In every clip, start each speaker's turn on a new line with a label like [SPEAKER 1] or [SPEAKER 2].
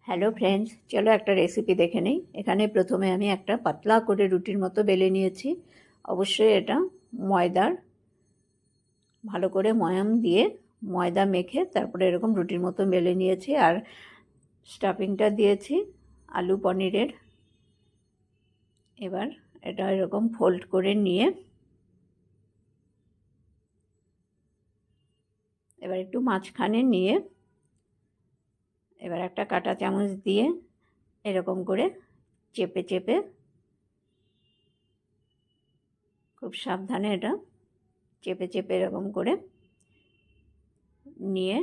[SPEAKER 1] Hello friends, চলো একটা recipe দেখে নিই। এখানে প্রথমে আমি একটা পাতলা করে রুটির মতো বেলে নিয়েছি। অবশ্যই এটা ময়দার, ভালো করে ময়াম দিয়ে ময়দা মেখে তারপরে এরকম রুটির মতো বেলে নিয়েছি। আর স্টাফিংটা দিয়েছি আলু পনিরের। এবার এটা এরকম ফোল্ড করে নিয়ে এবার একটু মাঝখানে নিয়ে এবার একটা কাঁটা চামচ দিয়ে এরকম করে চেপে চেপে খুব সাবধানে এটা চেপে চেপে এরকম করে নিয়ে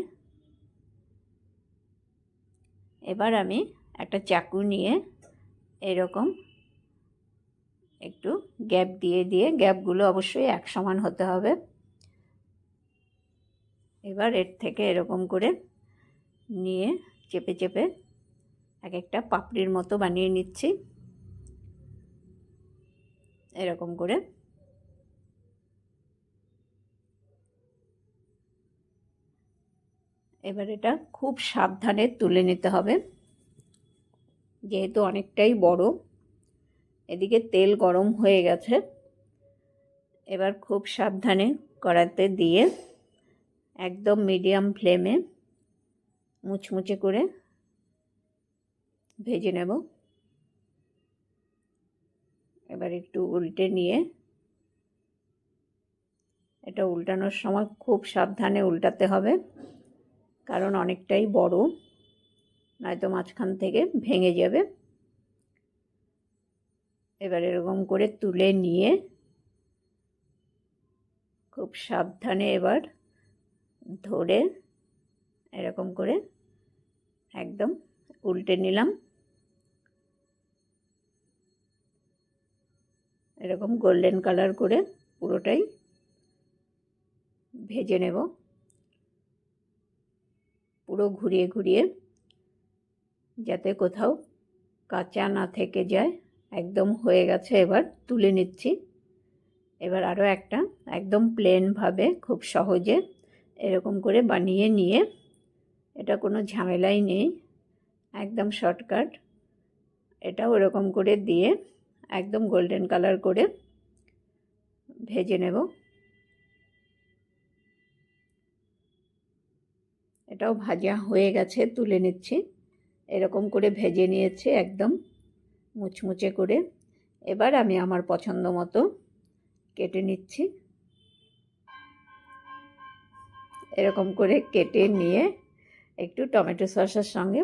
[SPEAKER 1] এবার আমি একটা চাকু নিয়ে এরকম একটু গ্যাপ দিয়ে দিয়ে, গ্যাপগুলো অবশ্যই এক সমান হতে হবে। এবার এর থেকে এরকম করে নিয়ে চেপে চেপে এক একটা পাপড়ির মতো বানিয়ে নিচ্ছি এরকম করে। এবার এটা খুব সাবধানে তুলে নিতে হবে, যেহেতু অনেকটাই বড়। এদিকে তেল গরম হয়ে গেছে। এবার খুব সাবধানে কড়াইতে দিয়ে একদম মিডিয়াম ফ্লেমে মুচমুচে করে ভেজে নেব। এবার একটু উল্টে নিয়ে এটা উল্টানোর সময় খুব সাবধানে উল্টাতে হবে, কারণ অনেকটাই বড়, নয়তো মাঝখান থেকে ভেঙে যাবে। এবার এরকম করে তুলে নিয়ে খুব সাবধানে এবার ধরে এরকম করে একদম উল্টে নিলাম। এরকম গোল্ডেন কালার করে পুরোটাই ভেজে নেব, পুরো ঘুরিয়ে ঘুরিয়ে, যাতে কোথাও কাঁচা না থেকে যায়। একদম হয়ে গেছে, এবার তুলে নিচ্ছি। এবার আরও একটা একদম প্লেনভাবে খুব সহজে এরকম করে বানিয়ে নিয়ে, এটা কোনো ঝামেলাই নেই, একদম শর্টকাট। এটাও এরকম করে দিয়ে একদম গোল্ডেন কালার করে ভেজে নেব। এটাও ভাজা হয়ে গেছে, তুলে নিচ্ছি। এরকম করে ভেজে নিয়েছি একদম মুচমুচে করে। এবার আমি আমার পছন্দ মতো কেটে নিচ্ছি। এরকম করে কেটে নিয়ে একটু টমেটো সসের সঙ্গে